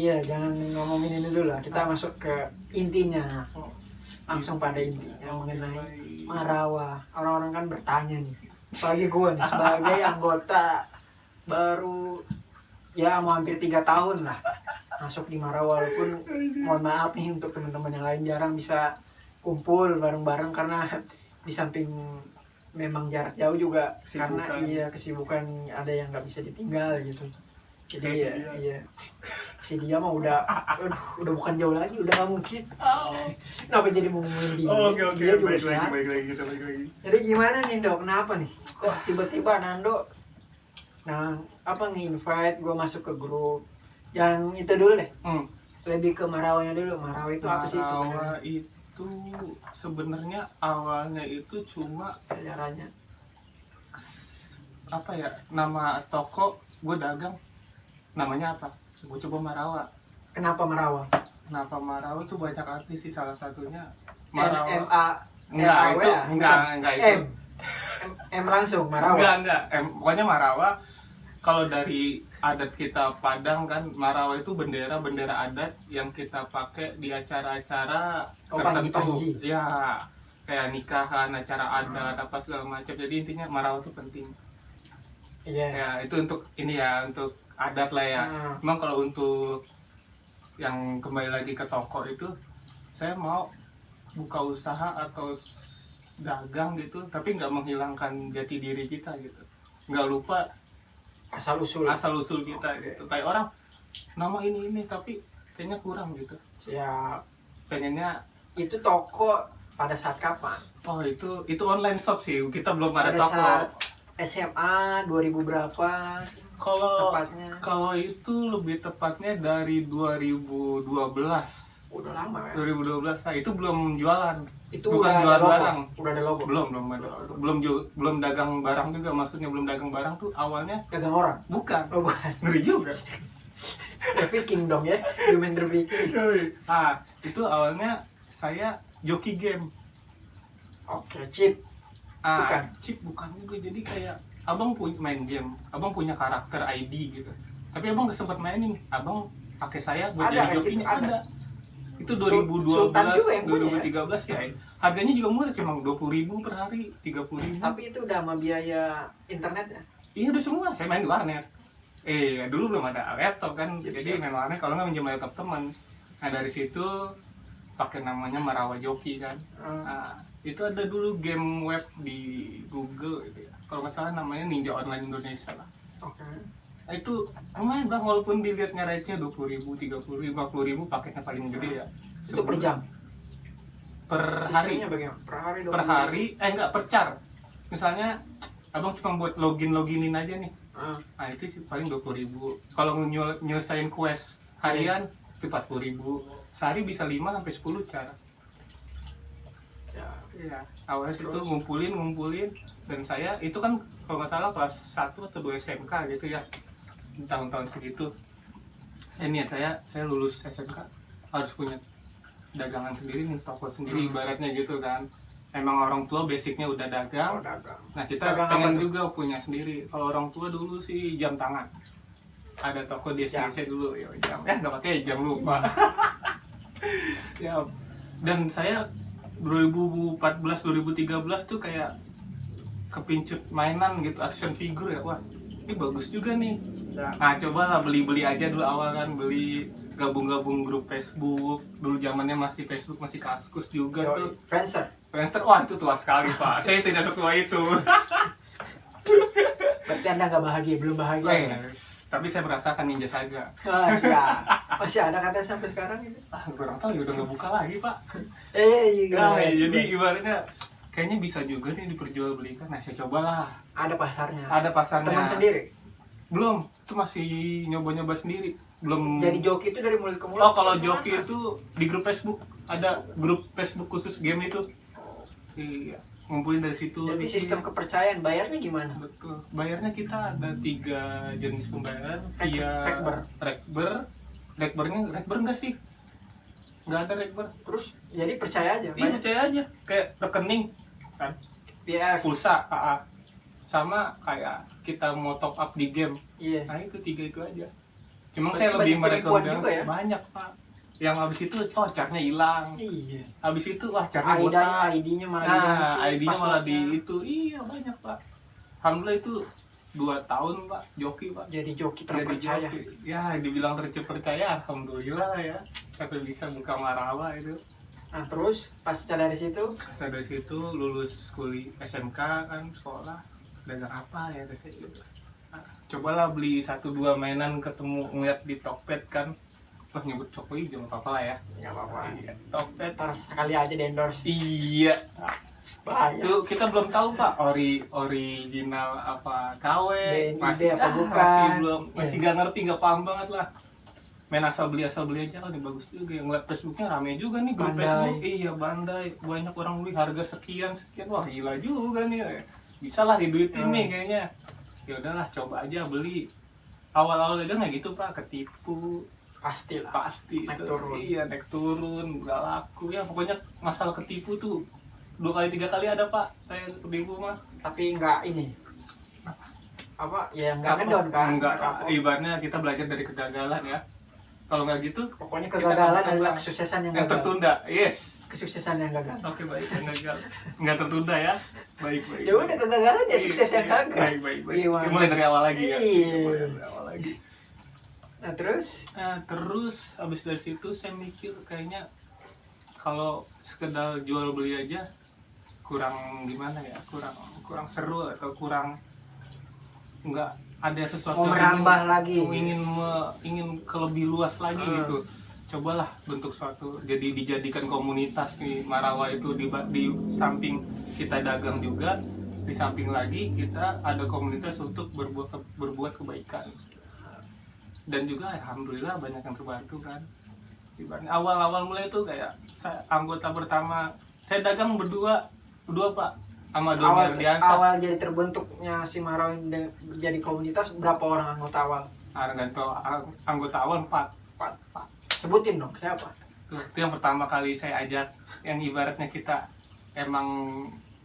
Iya, jangan ngomongin ini dulu lah. Kita masuk ke intinya. Langsung pada intinya mengenai Marawa. Orang-orang kan bertanya nih. Apalagi gue nih sebagai anggota baru ya mau hampir 3 tahun lah masuk di Marawa, walaupun mohon maaf nih untuk teman-teman yang lain jarang bisa kumpul bareng-bareng karena di samping memang jarak jauh juga Kesibukan. karena iya kesibukan ada yang nggak bisa ditinggal gitu. Jadi ya, iya si dia mah udah bukan jauh lagi, udah nggak mungkin. Kenapa jadi mau ngomongin dia? Oke, Dia juga baik siap. lagi, kita baik lagi. Jadi gimana nih Dok? Kenapa nih? Kok tiba-tiba Nando nge-invite gue masuk ke grup? Yang itu dulu deh. Lebih ke Marawanya dulu. Marawa itu apa sih sebenarnya? Marawa itu sebenarnya awalnya itu cuma Sejarahnya. apa ya, nama toko gue dagang namanya apa? Gue coba Marawa. Kenapa Marawa? Kenapa Marawa tuh banyak artis sih, salah satunya M-A Enggak, itu enggak itu. M langsung Marawa. Enggak. Pokoknya Marawa kalau dari adat kita Padang kan, Marawa itu bendera adat yang kita pakai di acara-acara tertentu. Panji. Ya, kayak nikahan, acara adat apa segala macam. Jadi intinya Marawa itu penting. Iya. Ya, itu untuk ini ya, untuk adat lah ya. Memang kalau untuk yang kembali lagi ke toko itu, saya mau buka usaha atau dagang gitu, tapi nggak menghilangkan jati diri kita gitu, nggak lupa asal usul kita gitu. Kayak orang nama ini tapi kayaknya kurang gitu. Siap. Pengennya Itu toko pada saat kapan? oh itu online shop sih, kita belum ada Pada toko. saat SMA 2000 berapa? Tepatnya. Kalau itu lebih tepatnya dari 2012. Udah lama ya. 2012, nah itu belum jualan. Itu bukan udah jualan ada logo. barang. Udah ada logo. Belum ada. Belum dagang barang juga, maksudnya belum dagang barang tuh awalnya Dagang orang. bukan. Oh bukan. Ngeri juga. Trafficking dong ya. Human trafficking. Ah, itu awalnya saya joki game. Oke, chip. Bukan. Chip bukan juga. Jadi kayak abang punya main game, abang punya karakter ID gitu. Tapi abang nggak sempat mainin. Abang pakai saya buat Ada, jadi kayak jokinya gitu, ada. Itu Sultan juga yang 2012 ya. Harganya juga murah, cuma 20.000 per hari, 30.000. Tapi itu udah sama biaya internet ya? Iya udah semua, saya main di warnet. Dulu belum ada laptop kan, jadi main warnet kalau nggak minjem laptop teman. Nah dari situ pakai namanya Marawa Joki kan. Nah, itu ada dulu game web di Google gitu ya. Kalau nggak salah namanya Ninja Online Indonesia lah. Oke. Nah, itu lumayan bang, walaupun dilihatnya rate-nya 20.000, 30.000, 50.000, paketnya paling gede ya. Itu per jam? Per hari. Sistemnya bagaimana? Per hari? Per hari, enggak, per char. Misalnya abang cuma buat loginin aja nih. Nah itu paling 20.000. Kalau nyelesain quest harian itu 40.000. Sehari bisa 5 sampai 10 char. Ya, awalnya itu ngumpulin, dan saya itu kan kalau nggak salah kelas 1 atau 2 SMK gitu ya, tahun-tahun segitu. Saya lulus SMK harus punya dagangan sendiri nih, toko sendiri ibaratnya gitu kan. Emang orang tua basicnya udah dagang. Nah kita dagang pengen juga punya sendiri. Kalau orang tua dulu sih jam tangan, ada toko di SCC dulu ya, jam nggak pakai jam, lupa. Ya, dan saya 2014-2013 tuh kayak kepincut mainan gitu, action figure ya. Wah ini bagus juga nih. Nah cobalah beli aja dulu awal kan, beli gabung grup Facebook. Dulu zamannya masih Facebook, masih Kaskus juga tuh. Friendster, wah itu tua sekali pak. Saya tidak setua itu. Berarti Anda nggak bahagia, belum bahagia? Tapi saya merasakan Ninja Saga. Masih ada kata sampai sekarang itu? Kurang tahu ya, udah nggak buka lagi pak. Jadi ibaratnya kayaknya bisa juga nih diperjualbelikan. Nah saya cobalah. Ada pasarnya? Ada pasarnya. Teman sendiri? Belum, itu masih nyoba-nyoba sendiri. Belum. Jadi joki itu dari mulut ke mulut? Oh kalau joki itu di grup Facebook, ada grup Facebook khusus game itu. Iya, ngumpulin dari situ. Jadi sistem kepercayaan, bayarnya gimana? Betul, bayarnya kita ada 3 jenis pembayaran via Rekber enggak sih? Nggak ada Rekber. Terus jadi percaya aja? Iya percaya aja, kayak rekening kan, PF, pulsa, sama kayak kita mau top up di game. Iya. Nah itu 3 itu aja. Cuma Berarti saya lebih banyak penipuan merekomendasi juga ya? banyak pak. Yang habis itu chartnya hilang. Iya. Habis itu wah chartnya ID, botak. ID-nya malah Nah, diganti, ID-nya malah di passwordnya. itu. Iya banyak pak. Alhamdulillah itu 2 tahun pak joki pak. Jadi joki Jadi terpercaya. joki. Ya dibilang terpercaya alhamdulillah ya. Sampai bisa buka Marawa itu. Nah terus pasca dari situ Saya dari situ lulus kuliah SMK kan sekolah dagang apa ya saya gitu. Nah, cobalah beli 1-2 mainan ketemu ngeliat di Tokped kan. Wah nyebut Cokli jangan apa-apa lah ya. nggak apa-apa. Iya, Tokped. Ntar sekali aja di endorse. Iya. Bahaya. Itu kita belum tahu Pak original apa KW BNIB masih apa bukan. masih belum masih Iya. gak ngerti nggak paham banget lah. Main asal beli aja, oh ini bagus juga. Ngeliat Facebooknya rame juga nih grup Bandai. Facebook. Iya Bandai, banyak orang beli harga sekian, wah gila juga nih. Bisa lah diduitin nih kayaknya. Ya udahlah coba aja beli. Awal-awal dagang gitu Pak, ketipu. Pastilah. Pasti Naik itu. turun. Iya naik turun, nggak laku ya. Pokoknya masalah ketipu tuh 2-3 kali ada Pak, saya ketipu mah. Tapi nggak ini. Apa? Ya nggak ngedon kan? Enggak, Kapok. ibaratnya kita belajar dari kegagalan ya. Kalau nggak gitu, Pokoknya kita kegagalan nggak adalah bakal- kesuksesan yang yang gagal. tertunda. Yes. Kesuksesan yang gagal. Oke baik, yang gagal nggak tertunda ya. Baik. Ya udah kegagalan ya sukses yang Iya, gagal. Baik. Iya, Kita mulai dari awal lagi ya. Iya. Mulai dari awal lagi. Nah terus Nah, terus habis dari situ saya mikir kayaknya kalau sekedar jual beli aja kurang gimana ya, kurang seru atau kurang nggak ada sesuatu Mau yang merambah lagi. ingin ke lebih luas lagi gitu. Cobalah bentuk suatu jadi dijadikan komunitas nih Marawa itu di samping kita dagang juga, di samping lagi kita ada komunitas untuk berbuat kebaikan. Dan juga alhamdulillah banyak yang terbantu kan. Ibaratnya awal-awal mulai itu kayak anggota pertama saya dagang berdua Pak sama Doni Ardiansa. awal jadi terbentuknya si Marawa ini jadi komunitas, berapa orang anggota awal? Anggota awal 4. Sebutin dong siapa? Itu yang pertama kali saya ajak, yang ibaratnya kita emang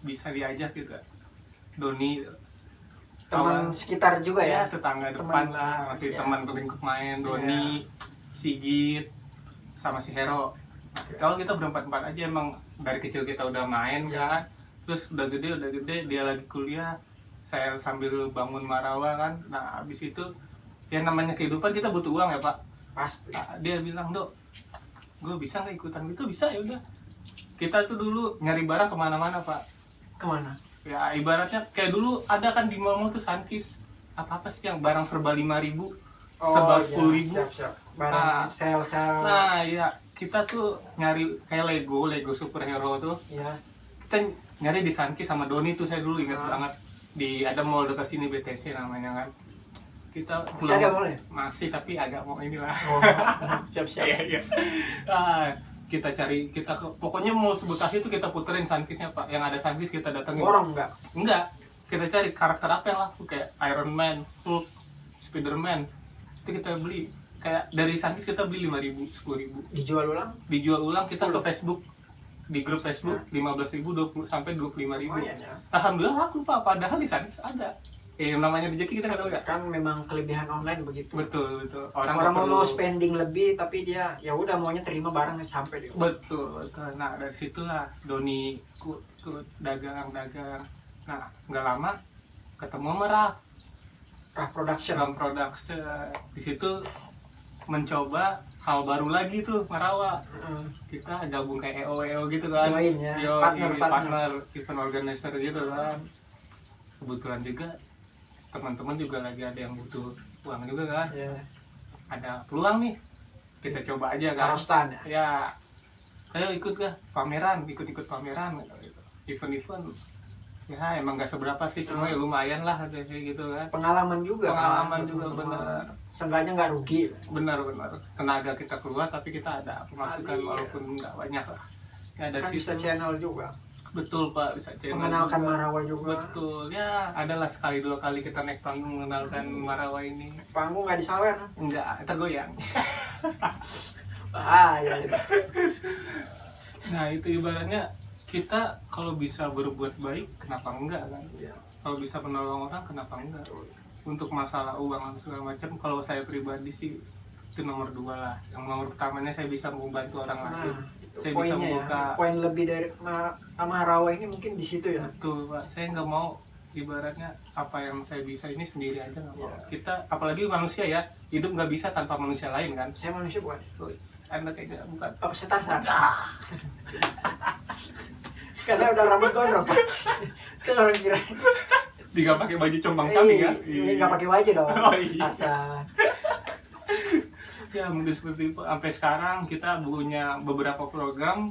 bisa diajak gitu. Doni, Teman sekitar juga ya? tetangga Teman. depan lah, masih Ya. teman lingkup main. Doni, Sigit, sama si Hero. Kalau kita berempat-empat aja emang dari kecil kita udah main kan. Terus udah gede dia lagi kuliah, saya sambil bangun Marawa kan. Nah habis itu ya namanya kehidupan kita butuh uang ya Pak. Pasti. Nah, dia bilang Dok, gue bisa nggak ikutan gitu? Bisa ya udah. Kita tuh dulu nyari barang kemana-mana Pak. Kemana? Ya ibaratnya kayak dulu ada kan di mall tuh Sunkist, apa sih yang barang serba 5.000, serba 10.000. Siap. Barang sel-sel. Nah ya kita tuh nyari kayak Lego superhero tuh. Ya. Kita nyari di Sunkist sama Doni tuh, saya dulu ingat banget. Ada mall dekat sini BTC namanya kan. Kita Masih ada mall ya? Masih, tapi agak mau inilah. Oh, siap-siap. Iya. Kita cari, pokoknya mau sebekas itu kita puterin Sunkistnya Pak. Yang ada Sunkist kita datengin. Borong enggak? Enggak, kita cari karakter apa yang laku kayak Iron Man, Hulk, Spiderman. Itu kita beli. Kayak dari Sunkist kita beli 5.000, 10.000. Dijual ulang? Dijual ulang kita 10. ke Facebook. Di grup Facebook 15.000, 20 sampai 25.000. Lumayan ya. Alhamdulillah laku Pak, padahal di Sunkist ada. Namanya rezeki kita nggak tahu ya. Kan memang kelebihan online begitu. Betul. Orang nggak mau spending lebih tapi dia ya udah maunya terima barangnya sampai di rumah. Betul. Nah dari situlah Doni ikut dagang. Nah nggak lama ketemu sama Rah production. Ram Production. Di situ mencoba hal baru lagi tuh Marawa. Kita gabung kayak EO gitu kan. Join ya. Partner event organizer gitu kan. Kebetulan juga teman-teman juga lagi ada yang butuh uang juga kan. Ya. Ada peluang nih, kita coba aja kan. Karostan ya. Ya, ayo ikut pameran, ikut pameran gitu. Event-event. Ya emang gak seberapa sih, cuma ya lumayan lah kayak gitu kan. Pengalaman juga. Pengalaman kan? juga benar. Seenggaknya nggak rugi. Benar. Tenaga kita keluar tapi kita ada pemasukan Iya. walaupun nggak banyak lah. Ya dari Kan bisa situ. channel juga. Betul Pak, bisa channel. Mengenalkan juga. Marawa juga. Betul, ya adalah sekali 2 kali kita naik panggung mengenalkan Marawa ini. Panggung nggak disawer. Enggak, tergoyang. Ya. Nah itu ibaratnya kita kalau bisa berbuat baik, kenapa enggak kan? Iya. Kalau bisa menolong orang, kenapa enggak? Untuk masalah uang dan segala macam, kalau saya pribadi sih itu nomor 2 lah. Yang nomor pertamanya saya bisa membantu orang lain. Saya bisa poinnya membuka poin lebih dari sama rawa ini mungkin di situ ya. betul Pak, saya nggak mau ibaratnya apa yang saya bisa ini sendiri aja nggak mau. Iya. Kita apalagi manusia ya, hidup nggak bisa tanpa manusia lain kan. Saya manusia bukan. Anda kayaknya bukan. Apa saya Tarzan? Karena udah rambut gondrong Pak. Kan orang kira Tidak pakai baju compang camping ya. nggak pakai baju dong. Oh, iya. Tarzan. Ya mungkin seperti itu. Sampai sekarang kita punya beberapa program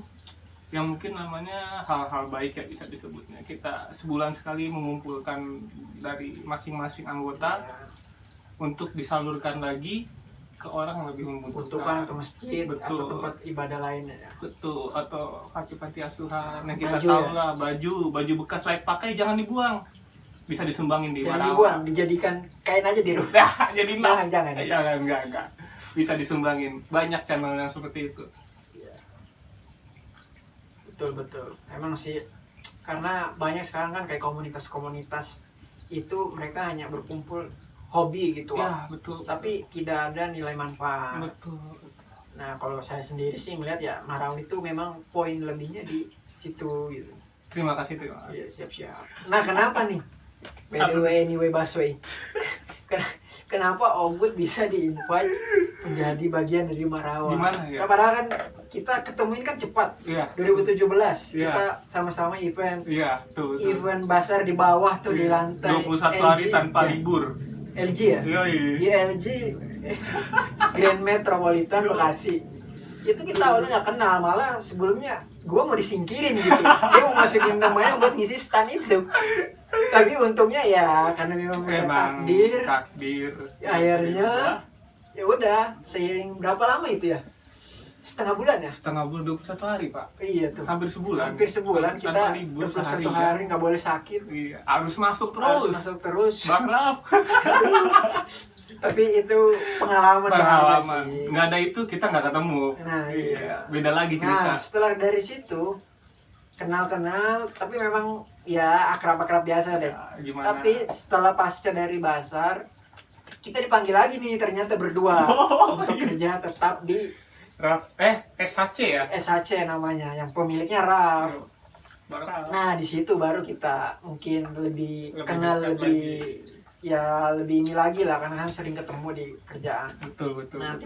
yang mungkin namanya hal-hal baik ya bisa disebutnya. Kita sebulan sekali mengumpulkan dari masing-masing anggota untuk disalurkan lagi ke orang yang lebih Membutuhkan ke masjid Betul. atau tempat ibadah lainnya ya. Betul, atau panti asuhan. Nah, kita Baju tahu ya? lah baju bekas layak pakai jangan dibuang. Bisa disumbangin di Jangan Marawa. dibuang, dijadikan kain aja di rumah. Jadi Jangan. enggak. Bisa disumbangin. Banyak channel yang seperti itu. Betul. Emang sih karena banyak sekarang kan kayak komunitas-komunitas itu mereka hanya berkumpul hobi gitu Ya, betul. tapi tidak ada nilai manfaat. Betul. Nah kalau saya sendiri sih melihat ya Marawa itu memang poin lebihnya di situ gitu. Terima kasih. Iya siap. Nah kenapa nih? By the way anyway Baswe. Kenapa Ogut bisa di-invite menjadi bagian dari Marawa? Gimana ya? Nah, padahal kan kita ketemuin kan cepat. Iya. 2017 Iya. kita sama-sama event Iya, betul. event basar di bawah tuh di lantai 21 hari LG. tanpa Ya, libur. LG ya? Yoi. Di LG Grand Metropolitan Bekasi. Itu kita awalnya nggak kenal, malah sebelumnya gua mau disingkirin gitu. Dia mau masukin namanya buat ngisi stand itu. Tapi untungnya ya karena memang Emang takdir. Ya, akhirnya ya udah seiring berapa lama itu ya? Setengah bulan ya? Setengah bulan 21 hari, Pak. Iya tuh. Hampir sebulan. Hampir sebulan kita Tanpa libur 21 sehari. hari nggak boleh sakit. Iya, harus masuk terus. Harus masuk terus. Bang Raf. Tapi itu pengalaman Pengalaman. sih. Nggak ada itu kita nggak ketemu. Nah, iya. Beda lagi cerita. Nah, setelah dari situ kenal-kenal, tapi memang ya akrab-akrab biasa deh. Ya, gimana? Tapi setelah pasca dari Basar, kita dipanggil lagi nih ternyata berdua untuk kerja tetap di Raf, SHC ya? SHC namanya, yang pemiliknya Raf. Bang Raf. Nah, di situ baru kita mungkin lebih kenal dekat lebih ya lebih ini lagi lah karena kan sering ketemu di kerjaan. Betul. Nah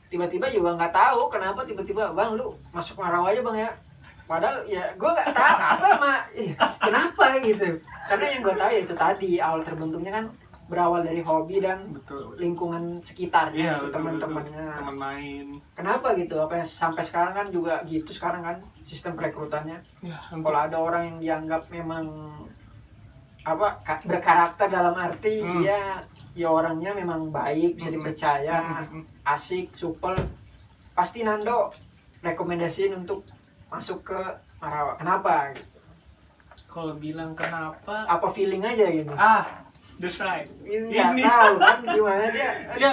tiba-tiba juga nggak tahu kenapa tiba-tiba bang lu masuk Marawa aja bang ya. Padahal ya gue nggak tahu kenapa gitu. Karena yang gue tahu ya itu tadi awal terbentuknya kan berawal dari hobi dan Betul. lingkungan sekitarnya, Iya, teman-temannya. Teman main. Kenapa gitu? Apa sampai sekarang kan juga gitu sekarang kan sistem perekrutannya. Ya, Kalau ada orang yang dianggap memang berkarakter dalam arti dia ya orangnya memang baik, bisa dipercaya, asik, supel, pasti Nando rekomendasiin untuk masuk ke Marawa. Kenapa gitu? Kalau bilang kenapa? Apa feeling aja gitu? That's right. Nggak tahu kan gimana dia. Ya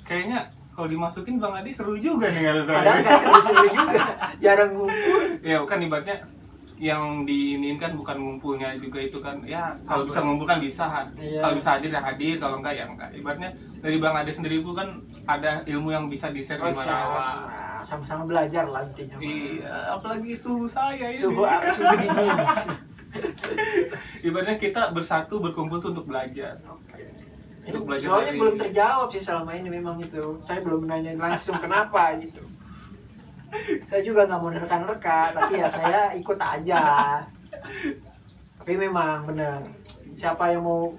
kayaknya kalau dimasukin Bang Adi seru juga nih kata Padahal nggak seru-seru juga, jarang ngumpul. Ya kan ibaratnya yang diinginkan bukan ngumpulnya juga itu kan ya kalau bisa ngumpul kan bisa Iya. kalau bisa hadir ya hadir kalau enggak ya enggak ibaratnya dari Bang Ade sendiri pun kan ada ilmu yang bisa di-share di Marawa. Nah, sama-sama belajar lah intinya. Iya, apalagi suhu saya ini. Suhu dingin. Ibaratnya kita bersatu berkumpul tuh untuk belajar. Untuk belajar Soalnya dari- belum terjawab sih selama ini memang itu. Saya belum menanya langsung kenapa gitu. Saya juga nggak mau nerka-nerka, tapi ya saya ikut aja. Tapi memang benar. Siapa yang mau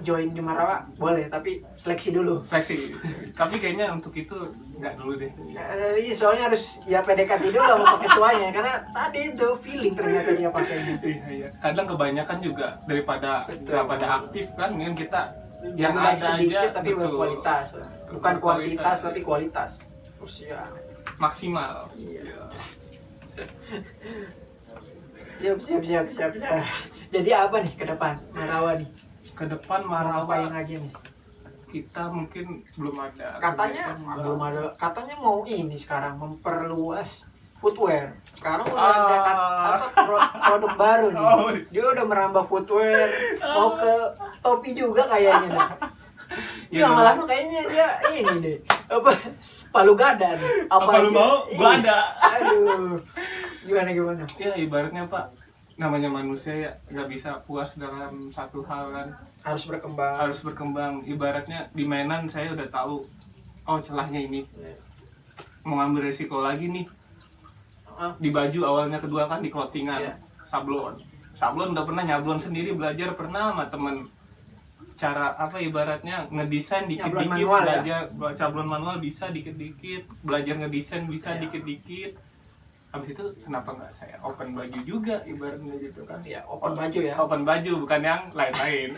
join di Marawa boleh, tapi seleksi dulu. Seleksi. Tapi kayaknya untuk itu enggak dulu deh. Iya, soalnya harus ya PDKT dulu sama ketuanya karena tadi itu feeling ternyata dia pakainya. Iya. Kadang kebanyakan juga daripada aktif kan dengan kita yang baik ada sedikit aja tapi betul. berkualitas. Bukan kuantitas tapi kualitas. Terus ya. Maksimal. Iya. Siap. Jadi apa nih ke depan Marawa nih? Ke depan Mau ngapain Marawa lagi nih? kita mungkin belum ada. Katanya kegiatan belum Marawa. ada. Katanya mau ini sekarang memperluas footwear. Sekarang udah ada produk baru nih. Oh. Dia udah merambah footwear, mau ke topi juga kayaknya nih. Iya, Lama-lama kayaknya dia ini deh apa palu gadan Apa lu aja? mau? Gua Ih, ada. aduh, gimana Ya ibaratnya Pak, namanya manusia ya nggak bisa puas dalam satu hal kan, harus berkembang. harus berkembang. Ibaratnya di mainan saya udah tahu, oh celahnya ini, mau ngambil resiko lagi nih. Di baju awalnya, kedua kan di clothingan, Iya. sablon udah pernah nyablon sendiri, belajar pernah sama temen cara apa ibaratnya ngedesain Nyablon dikit-dikit, manual, belajar sablon manual bisa dikit-dikit, belajar ngedesain bisa Iya. dikit-dikit. Habis itu kenapa nggak saya open baju juga ibaratnya gitu kan. Ya, open baju ya. Open baju bukan yang lain-lain.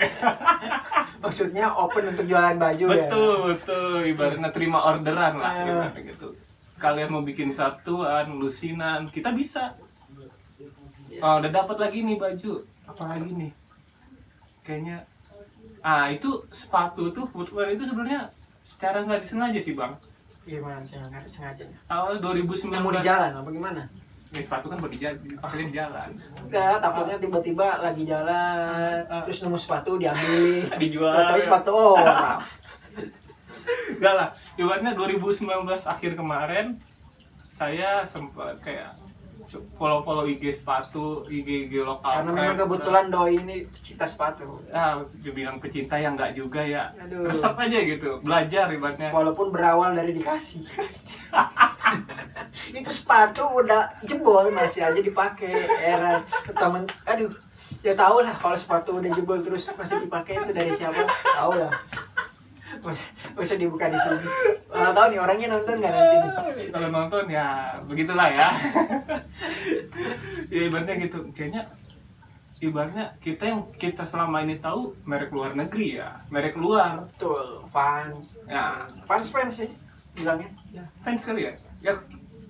Maksudnya open untuk jualan baju ya. betul ibaratnya terima orderan lah Ah. ibaratnya gitu. Kalian mau bikin satuan, lusinan, kita bisa. Oh, udah dapat lagi nih baju, apa lagi nih? Kayaknya itu sepatu tuh footwear itu sebenarnya secara nggak disengaja sih Bang. Gimana sih nggak sengaja? Awal 2019. Yang mau di jalan apa gimana? Ya, sepatu kan buat dipakai di jalan. Enggak, takutnya tiba-tiba lagi jalan terus nemu sepatu diambil. Dijual. Tapi sepatu orang. Enggak lah, ibaratnya 2019 akhir kemarin saya sempat kayak follow IG sepatu, IG lokal. Karena memang kebetulan doi ini pecinta sepatu. Dibilang pecinta yang enggak juga ya. Aduh. Resep aja gitu, belajar ibaratnya. Walaupun berawal dari dikasih. Itu sepatu udah jebol masih aja dipakai. Heran. Temen, aduh, ya tau lah kalau sepatu udah jebol terus masih dipakai itu dari siapa? Tahu lah. Gak usah dibuka di sini. Kalau tahu nih orangnya nonton nggak nanti nih? Kalau nonton ya begitulah ya. Ya ibaratnya gitu, kayaknya ibaratnya kita selama ini tahu merek luar negeri ya, merek luar. Betul, fans. Ya, Fans sih bilangnya. fans kali ya. Ya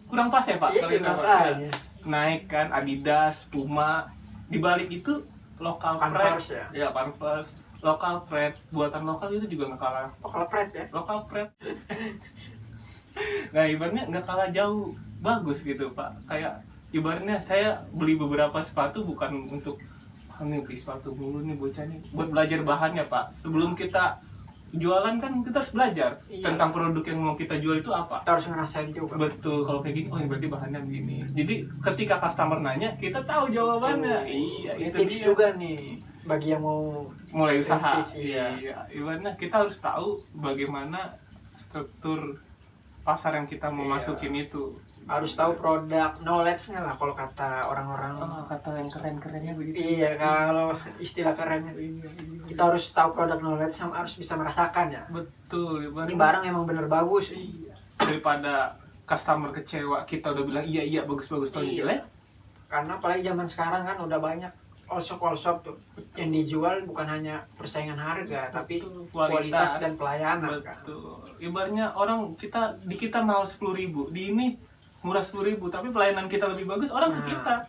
kurang pas ya Pak. Iya, kalau kita, Pak. makanya. Naik kan Adidas, Puma, di balik itu lokal Converse brand. Ya, Converse, lokal brand, buatan lokal itu juga nggak kalah. Lokal pride ya. Lokal brand. Nah ibaratnya nggak kalah jauh, bagus gitu Pak. Kayak ibaratnya saya beli beberapa sepatu bukan untuk nih beli sepatu mulu nih bocah nih, buat belajar bahannya Pak. Sebelum kita jualan kan kita harus belajar tentang produk yang mau kita jual itu apa. Kita harus ngerasain juga. Betul, kalau kayak gini, oh ini berarti bahannya begini. Jadi ketika customer nanya, kita tahu jawabannya. Iya, Ini itu tips dia. juga nih bagi yang mau Mulai usaha. Tips, iya. Iya, ibaratnya kita harus tahu bagaimana struktur pasar yang kita mau Iya. masukin itu. harus tahu produk knowledge-nya lah kalau kata orang-orang. Kata yang keren-kerennya begitu. Iya, kalau istilah kerennya kita harus tahu produk knowledge sama harus bisa merasakan ya. Betul, Ini barang emang bener bagus. daripada customer kecewa kita udah bilang iya bagus tahun Iya. jelek. Karena apalagi zaman sekarang kan udah banyak all shop tuh yang dijual bukan hanya persaingan harga tapi kualitas dan pelayanan kan. Betul. Ibaratnya orang di kita mahal 10.000, di ini murah 10.000 tapi pelayanan kita lebih bagus, orang ke kita.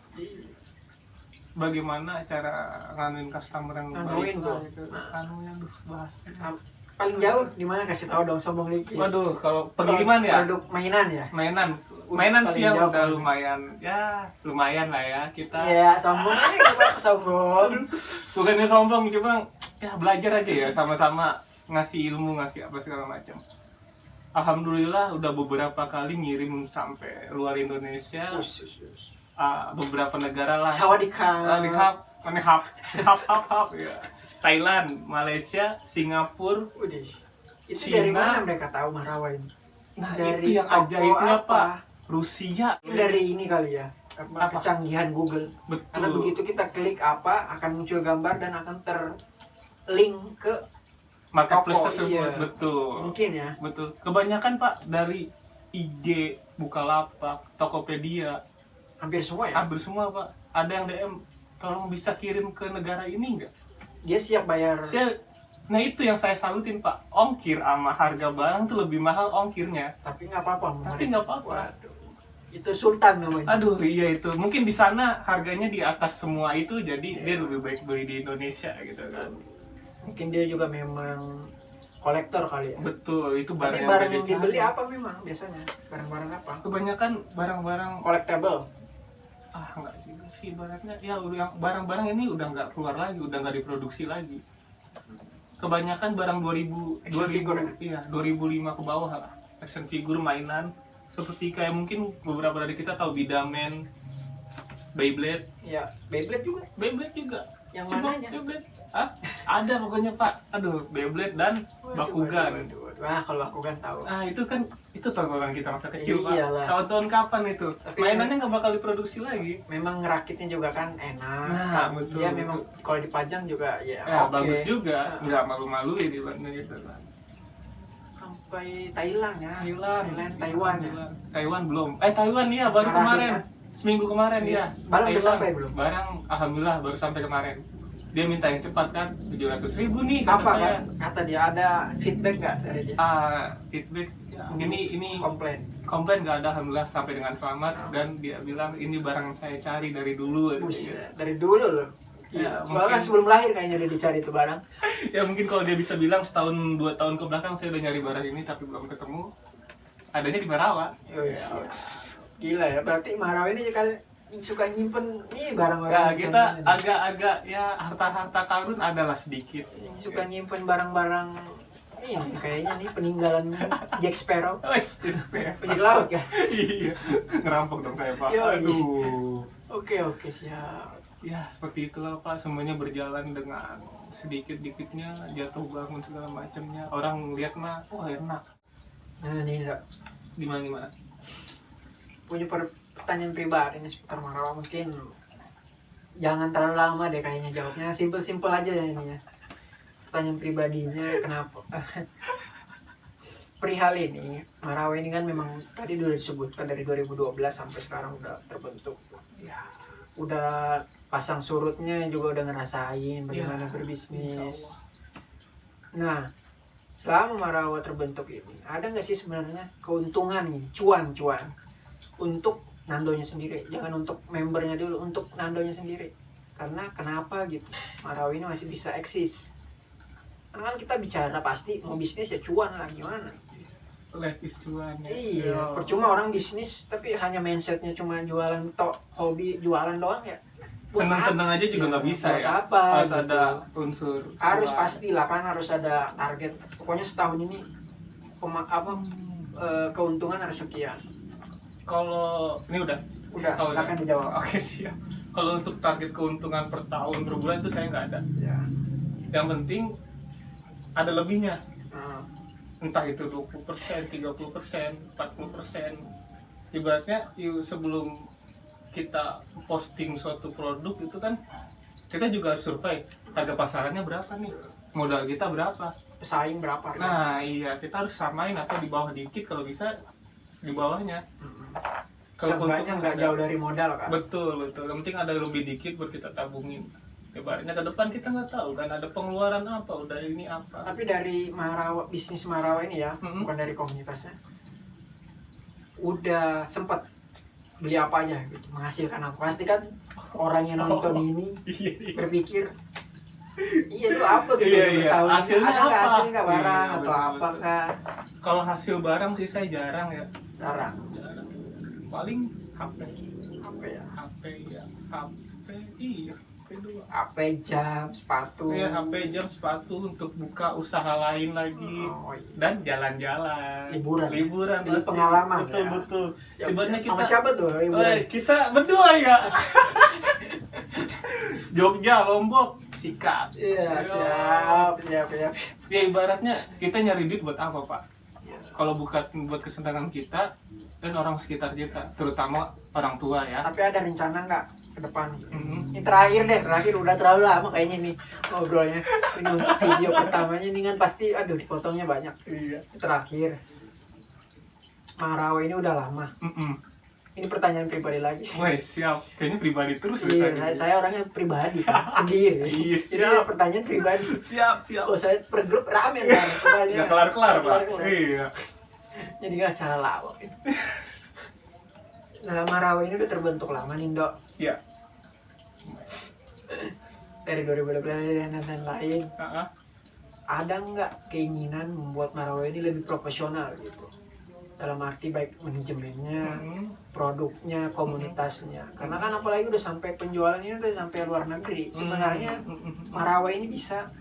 Bagaimana cara nganuin customer yang Nganuin baik? tuh. Nganuin, aduh bahas. Paling jauh di mana kasih tahu dong, sombong dikit. Waduh, kalau pengiriman ya, Produk mainan ya. mainan sih yang Paling jauh. udah lumayan lah ya kita. Iya, sombong aja gimana sombong. Bukannya sombong, cuma ya belajar aja ya, sama-sama ngasih ilmu, ngasih apa segala macam. Alhamdulillah udah beberapa kali ngirim sampai luar Indonesia, beberapa negara lah. Sawadikap. Hap ya. Thailand, Malaysia, Singapura. Udah. Itu Cina. dari mana mereka tahu Mahrawa ini? Nah, Dari itu yang toko ajaibnya apa? Pak. Rusia. Ini dari ini kali ya. Apa? Kecanggihan Google. Betul. Karena begitu kita klik apa akan muncul gambar dan akan terlink ke Marketplace toko, tersebut. iya. Betul. mungkin ya. Betul. Kebanyakan Pak dari IG, Bukalapak, Tokopedia, Hampir semua ya. hampir semua Pak. Ada yang DM, tolong bisa kirim ke negara ini nggak? Dia siap bayar. Nah itu yang saya salutin Pak. Ongkir sama harga barang tuh lebih mahal ongkirnya. Tapi nggak apa-apa. Tapi nggak apa-apa. Waduh. Itu Sultan namanya. Aduh iya itu. Mungkin di sana harganya di atas semua itu, jadi dia lebih baik beli di Indonesia gitu kan. Mungkin dia juga memang kolektor kali ya. Betul, itu barang Tapi barang beda yang dibeli cara. apa memang biasanya? Barang-barang apa? Kebanyakan barang-barang Collectible. enggak juga sih ibaratnya. Ya yang barang-barang ini udah nggak keluar lagi, udah nggak diproduksi lagi. Kebanyakan barang 2000 Action figure, 2005 ke bawah lah. action figure mainan seperti kayak mungkin beberapa dari kita tahu Bidaman, Beyblade. Ya, Beyblade juga. Beyblade juga. Yang Coba, mananya? Beyblade. Ah, ada pokoknya Pak. Aduh, Beyblade dan Bakugan. Wah, kalau Bakugan tahu. Ah, itu kan itu tontonan kita masa kecil, Pak. Iyalah. Tahun-tahun kapan itu? Tapi mainannya nggak bakal diproduksi lagi. Memang ngerakitnya juga kan enak. Nah, betul, Dia betul. memang kalau dipajang juga ya, Ya, oke. bagus juga. Ah. Nggak malu-maluin di mana gitu. Sampai Thailand ya. Thailand, Taiwan ya. Taiwan belum. Taiwan ya baru Marahin, kemarin. kan? Seminggu kemarin Iya. ya. Barang udah Taiwan. sampai belum? Barang alhamdulillah baru sampai kemarin. Dia minta yang cepat kan, 700.000 nih kata Apa saya. kan? Kata dia ada feedback nggak dari dia? Feedback ya, ini Komplain. komplain nggak ada, alhamdulillah sampai dengan selamat, dan dia bilang ini barang yang saya cari dari dulu. Buset, dari dulu loh. Ya, Bahkan mungkin- sebelum lahir kayaknya udah dicari tuh barang. Ya mungkin kalau dia bisa bilang setahun 2 tahun ke belakang saya udah nyari barang ini tapi belum ketemu. Adanya di Marawa. Gila ya, berarti Marawi ini kan suka nyimpen nih barang-barang. Ya, kita canggih. agak-agak ya harta-harta karun adalah sedikit. Suka nyimpen barang-barang ini kayaknya nih peninggalan Jack Sparrow. Wes, despair. Penjaga laut kan? Iya, ngerampok dong saya Pak. Yo, iya. Aduh. Oke, siap. Ya seperti itulah Pak, semuanya berjalan dengan sedikit-dikitnya jatuh bangun segala macamnya. Orang lihat mah, wah enak. Nah nih Dok, Gimana? punya pertanyaan pribadi nih seputar Marawa, mungkin jangan terlalu lama deh kayaknya jawabnya, simpel-simpel aja ya ini ya. Pertanyaan pribadinya kenapa? Perihal ini, Marawa ini kan memang tadi udah disebutkan dari 2012 sampai sekarang udah terbentuk. Ya, udah pasang surutnya juga udah ngerasain bagaimana Ya, berbisnis. insyaallah. Nah, selama Marawa terbentuk ini, ada nggak sih sebenarnya keuntungan nih, cuan untuk Nandonya sendiri? Jangan untuk membernya dulu, untuk Nandonya sendiri. Karena kenapa gitu? Marawa ini masih bisa eksis. Karena kan kita bicara pasti mau bisnis ya cuan lah, gimana? Life is cuan ya. Iya, Ya. percuma orang bisnis tapi hanya mindsetnya cuma jualan hobi jualan doang ya. Buat Senang-senang apa? aja juga nggak Ya, bisa buat ya. apa, Harus gitu. ada unsur. Harus cuan. pastilah kan, harus ada target. Pokoknya setahun ini keuntungan harus sekian. Kalau ini udah. Udah, Oh, silakan udah. dijawab. Oke siap. Kalau untuk target keuntungan per tahun per bulan itu saya nggak ada. Ya. Yang penting ada lebihnya. Nah, Entah itu 20%, 30%, 40%. Ibaratnya sebelum kita posting suatu produk itu kan kita juga harus survei harga pasarannya berapa nih, modal kita berapa. pesaing berapa? Nah iya, kita harus samain atau di bawah dikit kalau bisa di bawahnya. Kalau Seenggaknya keuntungan nggak ada- jauh dari modal kan? Betul. Yang penting ada lebih dikit buat kita tabungin. Ibaratnya ke depan kita nggak tahu kan ada pengeluaran apa, udah ini apa. Tapi dari Marawa, bisnis Marawa ini ya, Mm-mm. bukan dari komunitasnya, udah sempat beli apa aja gitu, menghasilkan apa? Pasti kan orang yang nonton ini Iya. berpikir, iya itu apa gitu, Iya, udah iya. tahu Hasilnya ada nggak apa? hasilnya nggak barang Iya, atau betul, apa betul. kah? Kalau hasil barang sih saya jarang ya. Jarang. Paling HP. Apa ya? HP ya. HP iya. HP dua. HP, jam, sepatu. Iya, HP, jam, sepatu untuk buka usaha lain lagi. Oh, iya. Dan jalan-jalan. Liburan. Jadi Jadi pengalaman, ya. Betul. Ya, Ibaratnya sama kita siapa tuh? kita berdua ya. Jogja, Lombok, Sikat. Iya, Ayo. siap. Ya ibaratnya kita nyari duit buat apa, Pak? Iya. Kalau bukan buat kesenangan kita dan orang sekitar kita, terutama orang tua ya. Tapi ada rencana nggak ke depan? Mhm. Ini terakhir udah terlalu lama kayaknya nih ngobrolnya. Ini untuk video pertamanya ini kan pasti, aduh dipotongnya banyak. Iya. Terakhir, Marawa ini udah lama. Ini pertanyaan pribadi lagi. Woi siap, kayaknya pribadi terus Iya, ditanya. saya orangnya pribadi kan, sendiri. Iya, Jadi siap. pertanyaan pribadi. Siap. Kalau saya per grup rame kan pertanyaan. Nggak kelar-kelar, Pak. Kelar-kelar. Iya. Jadi nggak cara lawak. Nah, Marawa ini udah terbentuk lama nih, Dok. Iya. Dari 2012 dan lain. Heeh. Ada nggak keinginan membuat Marawa ini lebih profesional gitu? Dalam arti baik manajemennya, produknya, komunitasnya. Karena kan apalagi udah sampai penjualan ini udah sampai luar negeri. Sebenarnya Marawa ini bisa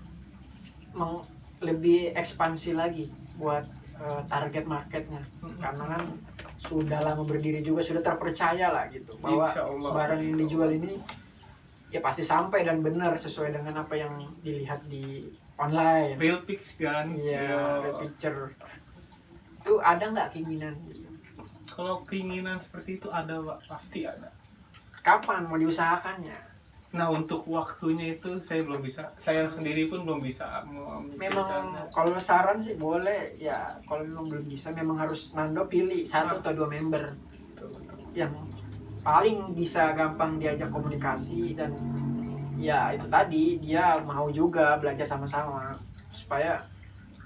lebih ekspansi lagi buat target marketnya, karena kan sudah lama berdiri juga, sudah terpercaya lah gitu bahwa Insya Allah. barang yang dijual ini ya pasti sampai dan benar sesuai dengan apa yang dilihat di online. Real pics kan. Iya, real picture. Itu ada nggak keinginan? Kalau keinginan seperti itu ada, Pak, pasti ada. Kapan mau diusahakannya? Nah, untuk waktunya itu saya belum bisa, saya sendiri pun belum bisa Memang memikirkannya. kalau saran sih boleh ya, kalau memang belum bisa memang harus Nando pilih 1 atau 2 member yang paling bisa gampang diajak komunikasi, dan ya itu tadi dia mau juga belajar sama-sama supaya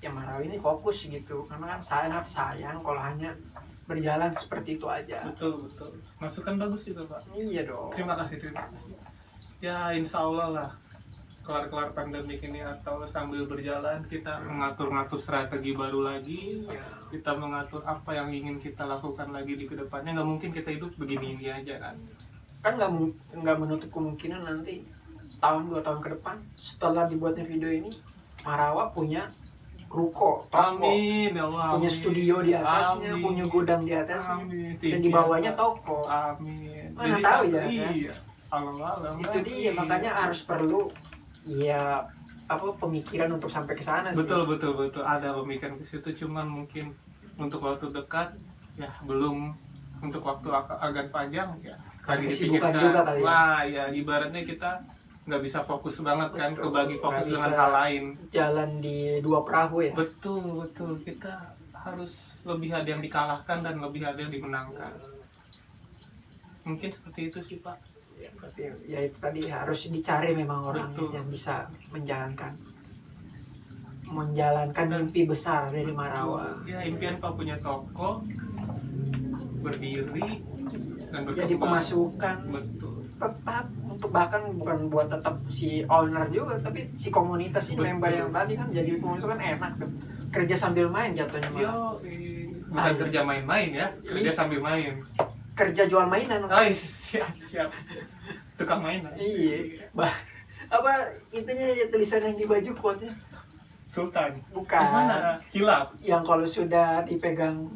ya Marawi ini fokus gitu, karena kan sangat sayang kalau hanya berjalan seperti itu aja. Betul. Masukan bagus itu, Pak. Iya dong. Terima kasih. Ya, insya Allah lah, kelar-kelar pandemi ini atau sambil berjalan kita mengatur-ngatur strategi baru lagi, Ya. kita mengatur apa yang ingin kita lakukan lagi di kedepannya. Nggak mungkin kita hidup begini ini aja kan. Kan nggak menutup kemungkinan nanti setahun 2 tahun ke depan setelah dibuatnya video ini Marawa punya ruko, toko, Amin ya Allah. punya amin. studio di atasnya, Amin. punya gudang di atasnya, Amin. dan di bawahnya toko. Amin. Mana tahu ya, kan? Iya. Allah. Itu dia, makanya harus perlu ya pemikiran untuk sampai ke sana sih. Betul. Ada pemikiran ke situ, cuman mungkin untuk waktu dekat ya belum, untuk waktu agak panjang ya lagi Kesibukan dipikirkan. juga kali ya. Wah, ya ibaratnya kita nggak bisa fokus banget kan, Betul. kebagi fokus Nggak dengan bisa hal lain. Jalan di 2 perahu ya. Betul. Kita harus lebih ada yang dikalahkan dan lebih ada yang dimenangkan. Mungkin seperti itu sih, Pak. Ya, berarti ya itu tadi harus dicari memang orang Betul. yang bisa menjalankan mimpi besar dari Marawa. Ya, impian Pak punya toko, berdiri dan berkembang. Jadi pemasukan Betul. tetap, untuk bahkan bukan buat tetap si owner juga, tapi si komunitas ini, Betul. member yang tadi kan jadi pemasukan enak tuh. Kerja sambil main jatuhnya malah. Bukan Ayo. kerja main-main ya, kerja sambil main. Kerja jual mainan. Siap. Tukang mainan. Iya. Itunya ya tulisan yang di baju quote-nya. Sultan. Bukan. Yang mana? Kilap. Yang kalau sudah dipegang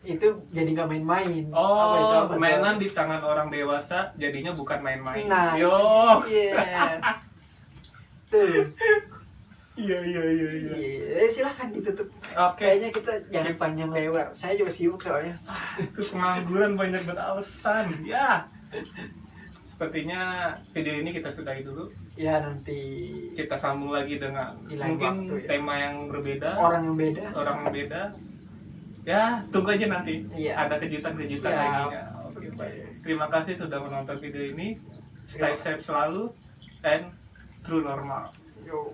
itu jadi nggak main-main. Oh, Apa mainan tuh? di tangan orang dewasa jadinya bukan main-main. Nah, Yo. iya. Tuh. Iya. Iya, silakan ditutup. Oke. Kayaknya kita jangan panjang lebar. Saya juga sibuk soalnya. Pengangguran banyak beralasan. Ya. Sepertinya video ini kita sudahi dulu. Ya nanti Kita sambung lagi dengan Di lain mungkin waktu, ya. tema yang berbeda, orang yang beda. orang yang beda. Ya, tunggu aja nanti. Iya. Ada kejutan-kejutan Siap. lagi. Ya. Oke, baik. Terima kasih sudah menonton video ini. Stay safe selalu and true normal. Yo.